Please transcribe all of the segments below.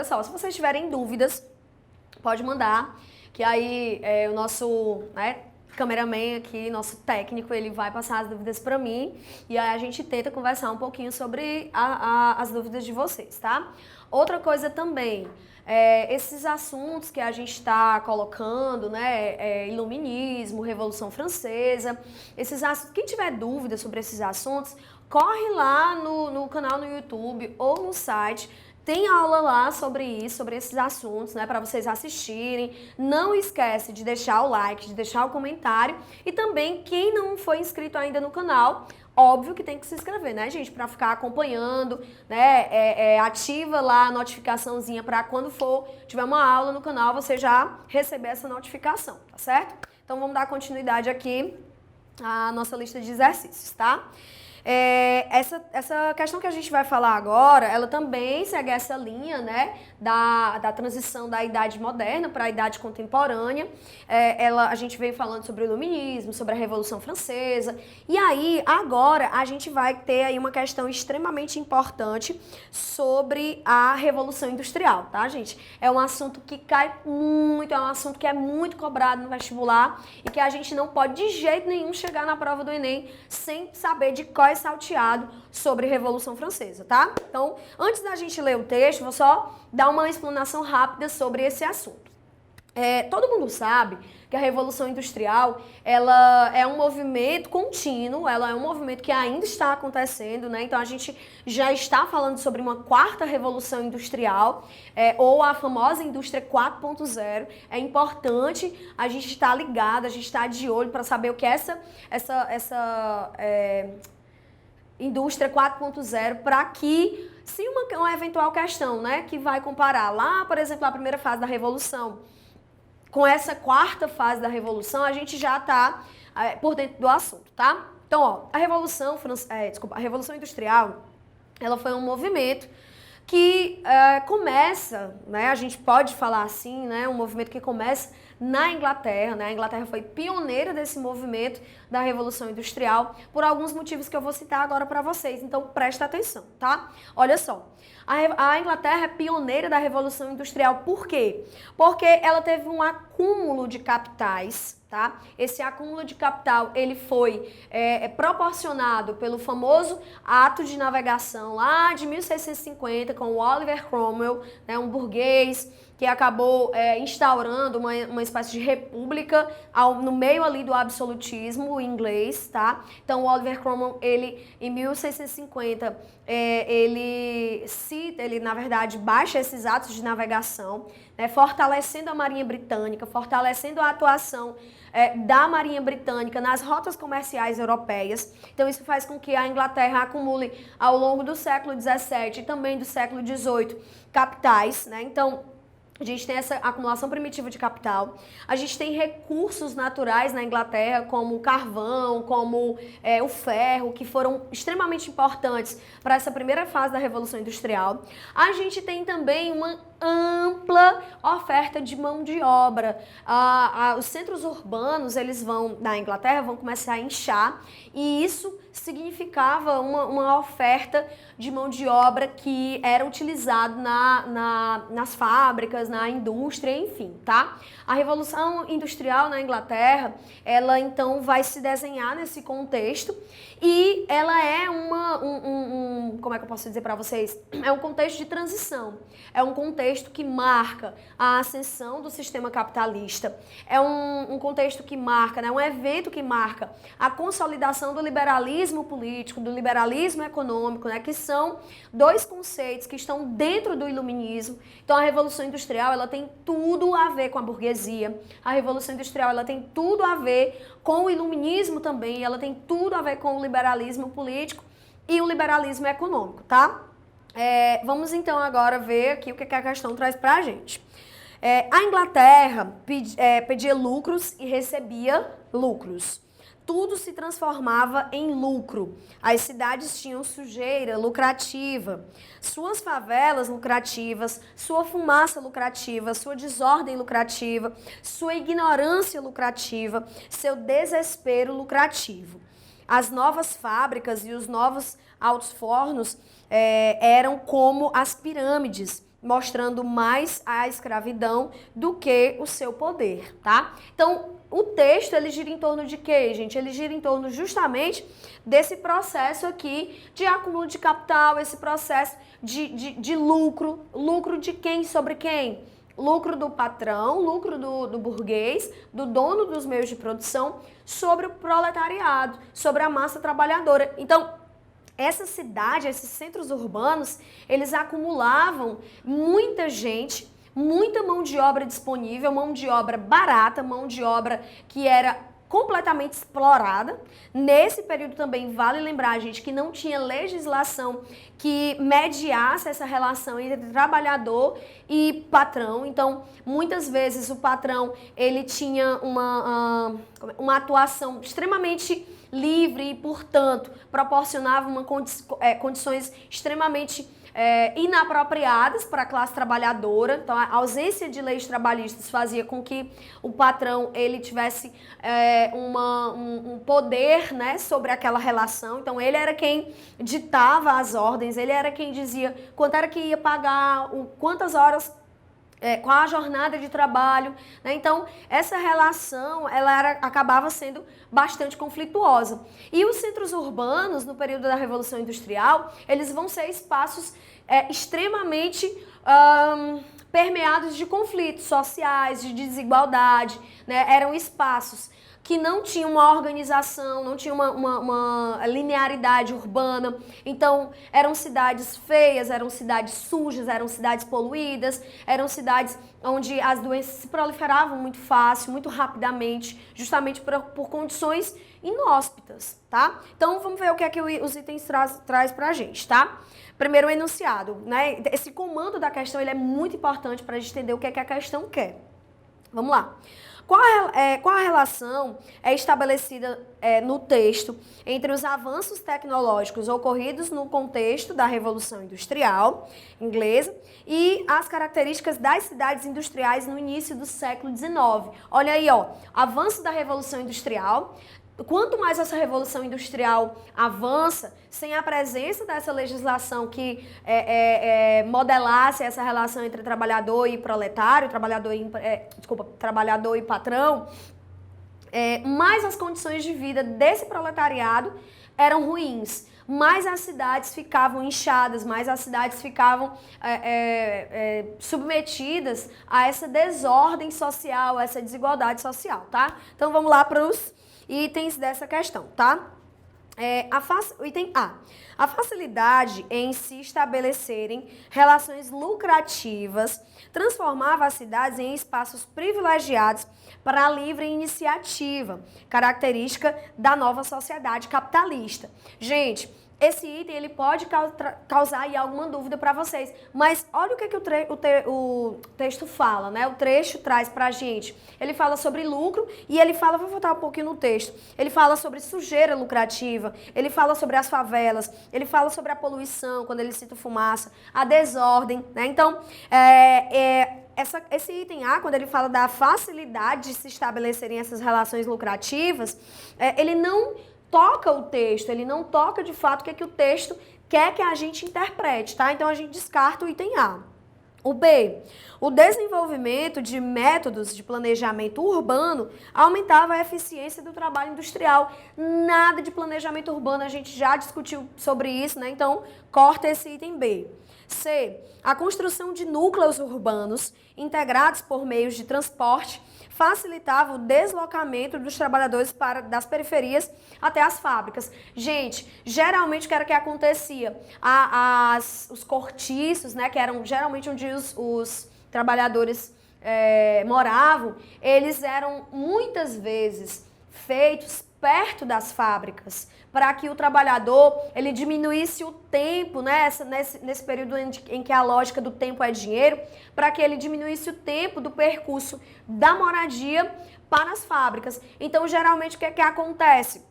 só, se vocês tiverem dúvidas, pode mandar, que aí o nosso, né, cameraman aqui, nosso técnico, ele vai passar as dúvidas para mim e aí a gente tenta conversar um pouquinho sobre as dúvidas de vocês, tá? Outra coisa também, esses assuntos que a gente está colocando, né, iluminismo, Revolução Francesa, esses assuntos, quem tiver dúvida sobre esses assuntos, corre lá no canal no YouTube ou no site. Tem aula lá sobre isso, sobre esses assuntos, né, para vocês assistirem. Não esquece de deixar o like, de deixar o comentário. E também, quem não foi inscrito ainda no canal, óbvio que tem que se inscrever, né, gente, para ficar acompanhando, né, ativa lá a notificaçãozinha para quando tiver uma aula no canal, você já receber essa notificação, tá certo? Então, vamos dar continuidade aqui à nossa lista de exercícios, tá? Essa questão que a gente vai falar agora, ela também segue essa linha, né, da transição da idade moderna para a idade contemporânea. A gente veio falando sobre o iluminismo, sobre a Revolução Francesa, e aí agora a gente vai ter aí uma questão extremamente importante sobre a Revolução Industrial, tá, gente? É um assunto que cai muito, é um assunto que é muito cobrado no vestibular e que a gente não pode de jeito nenhum chegar na prova do Enem sem saber de qual é salteado sobre Revolução Francesa, tá? Então, antes da gente ler o texto, vou só dar uma explanação rápida sobre esse assunto. Todo mundo sabe que a Revolução Industrial, ela é um movimento contínuo, ela é um movimento que ainda está acontecendo, né? Então, a gente já está falando sobre uma quarta Revolução Industrial, ou a famosa Indústria 4.0. É importante a gente estar ligado, a gente estar de olho para saber o que é essa Indústria 4.0, para que, se uma eventual questão, né, que vai comparar lá, por exemplo, a primeira fase da Revolução com essa quarta fase da Revolução, a gente já está por dentro do assunto, tá? Então, ó, a Revolução Industrial, ela foi um movimento que começa, né, a gente pode falar assim, né, um movimento que começa na Inglaterra, né? A Inglaterra foi pioneira desse movimento da Revolução Industrial por alguns motivos que eu vou citar agora para vocês, então presta atenção, tá? Olha só, a Inglaterra é pioneira da Revolução Industrial, por quê? Porque ela teve um acúmulo de capitais, tá? Esse acúmulo de capital, ele foi proporcionado pelo famoso Ato de Navegação lá de 1650 com o Oliver Cromwell, né, um burguês que acabou instaurando uma espécie de república no meio ali do absolutismo inglês, tá? Então, o Oliver Cromwell, ele, em 1650, ele na verdade, baixa esses atos de navegação, né, fortalecendo a Marinha Britânica, fortalecendo a atuação da Marinha Britânica nas rotas comerciais europeias. Então, isso faz com que a Inglaterra acumule, ao longo do século XVII e também do século XVIII, capitais, né? Então, a gente tem essa acumulação primitiva de capital. A gente tem recursos naturais na Inglaterra, como o carvão, como o ferro, que foram extremamente importantes para essa primeira fase da Revolução Industrial. A gente tem também uma ampla oferta de mão de obra. Os centros urbanos, da Inglaterra, vão começar a inchar, e isso significava uma oferta de mão de obra que era utilizado nas fábricas, na indústria, enfim, tá? A Revolução Industrial na Inglaterra, ela então vai se desenhar nesse contexto, e ela é como é que eu posso dizer para vocês? É um contexto de transição, é um contexto que marca a ascensão do sistema capitalista, é um contexto que marca, né, um evento que marca a consolidação do liberalismo político, do liberalismo econômico, né, que são dois conceitos que estão dentro do iluminismo. Então, a Revolução Industrial, ela tem tudo a ver com a burguesia, a Revolução Industrial, ela tem tudo a ver com o iluminismo também, ela tem tudo a ver com o liberalismo político e o liberalismo econômico, tá? Vamos então agora ver aqui o que a questão traz pra gente. A Inglaterra pedia lucros e recebia lucros. Tudo se transformava em lucro. As cidades tinham sujeira lucrativa, suas favelas lucrativas, sua fumaça lucrativa, sua desordem lucrativa, sua ignorância lucrativa, seu desespero lucrativo. As novas fábricas e os novos altos fornos eram como as pirâmides mostrando mais a escravidão do que o seu poder, tá? Então, o texto, ele gira em torno de quê, gente? Ele gira em torno justamente desse processo aqui de acúmulo de capital, esse processo de lucro. Lucro de quem sobre quem? Lucro do patrão, lucro do burguês, do dono dos meios de produção sobre o proletariado, sobre a massa trabalhadora. Então, essa cidade, esses centros urbanos, eles acumulavam muita gente, muita mão de obra disponível, mão de obra barata, mão de obra que era completamente explorada. Nesse período também vale lembrar, gente, que não tinha legislação que mediasse essa relação entre trabalhador e patrão. Então, muitas vezes o patrão, ele tinha uma atuação extremamente livre e, portanto, proporcionava condições extremamente inapropriadas para a classe trabalhadora. Então, a ausência de leis trabalhistas fazia com que o patrão ele tivesse um poder, né, sobre aquela relação. Então, ele era quem ditava as ordens, ele era quem dizia quanto era que ia pagar, quantas horas, qual a jornada de trabalho, né? Então, essa relação, acabava sendo bastante conflituosa. E os centros urbanos, no período da Revolução Industrial, eles vão ser espaços extremamente permeados de conflitos sociais, de desigualdade, né? Eram espaços que não tinha uma organização, não tinha uma linearidade urbana. Então, eram cidades feias, eram cidades sujas, eram cidades poluídas, eram cidades onde as doenças se proliferavam muito fácil, muito rapidamente, justamente por condições inóspitas, tá? Então, vamos ver o que é que os itens traz pra gente, tá? Primeiro, o enunciado, né? Esse comando da questão, ele é muito importante para a gente entender o que é que a questão quer. Vamos lá. Qual a relação estabelecida no texto entre os avanços tecnológicos ocorridos no contexto da Revolução Industrial inglesa e as características das cidades industriais no início do século XIX? Olha aí, ó, avanço da Revolução Industrial. Quanto mais essa Revolução Industrial avança, sem a presença dessa legislação que modelasse essa relação entre trabalhador e proletário, trabalhador e patrão, mais as condições de vida desse proletariado eram ruins, mais as cidades ficavam inchadas, mais as cidades ficavam submetidas a essa desordem social, a essa desigualdade social, tá? Então vamos lá para os itens dessa questão, tá? O item A. A facilidade em se estabelecerem relações lucrativas transformava as cidades em espaços privilegiados para a livre iniciativa, característica da nova sociedade capitalista. Gente, esse item ele pode causar aí alguma dúvida para vocês, mas olha o que o texto fala, né? O trecho traz pra gente. Ele fala sobre lucro e ele fala, vou voltar um pouquinho no texto, ele fala sobre sujeira lucrativa, ele fala sobre as favelas, ele fala sobre a poluição, quando ele cita fumaça, a desordem, né? Então, esse item A, quando ele fala da facilidade de se estabelecerem essas relações lucrativas, ele não toca o texto, ele não toca de fato o que é que o texto quer que a gente interprete, tá? Então a gente descarta o item A. O B, o desenvolvimento de métodos de planejamento urbano aumentava a eficiência do trabalho industrial. Nada de planejamento urbano, a gente já discutiu sobre isso, né? Então corta esse item B. C, a construção de núcleos urbanos integrados por meios de transporte facilitava o deslocamento dos trabalhadores das periferias até as fábricas. Gente, geralmente o que era que acontecia? Os cortiços, né, que eram geralmente onde os trabalhadores moravam, eles eram muitas vezes feitos perto das fábricas, para que o trabalhador ele diminuísse o tempo, né, nesse período em que a lógica do tempo é dinheiro, para que ele diminuísse o tempo do percurso da moradia para as fábricas. Então, geralmente, o que é que acontece?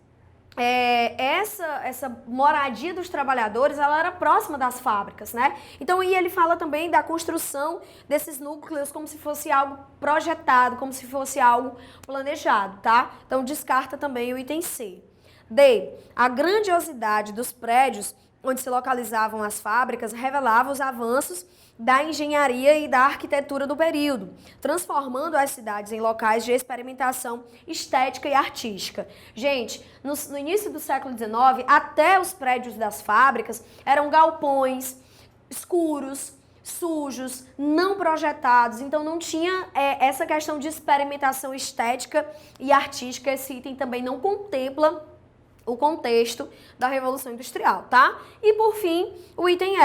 Essa moradia dos trabalhadores, ela era próxima das fábricas, né? Então, e ele fala também da construção desses núcleos como se fosse algo projetado, como se fosse algo planejado, tá? Então, descarta também o item C. D. A grandiosidade dos prédios onde se localizavam as fábricas, revelava os avanços da engenharia e da arquitetura do período, transformando as cidades em locais de experimentação estética e artística. Gente, no início do século XIX, até os prédios das fábricas eram galpões escuros, sujos, não projetados, então não tinha essa questão de experimentação estética e artística. Esse item também não contempla o contexto da Revolução Industrial, tá? E por fim, o item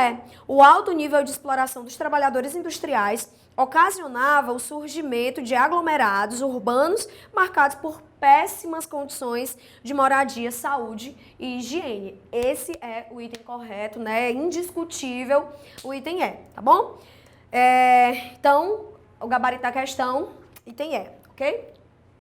o alto nível de exploração dos trabalhadores industriais ocasionava o surgimento de aglomerados urbanos marcados por péssimas condições de moradia, saúde e higiene. Esse é o item correto, né? É indiscutível o item tá bom? Então, o gabarito da questão, item ok?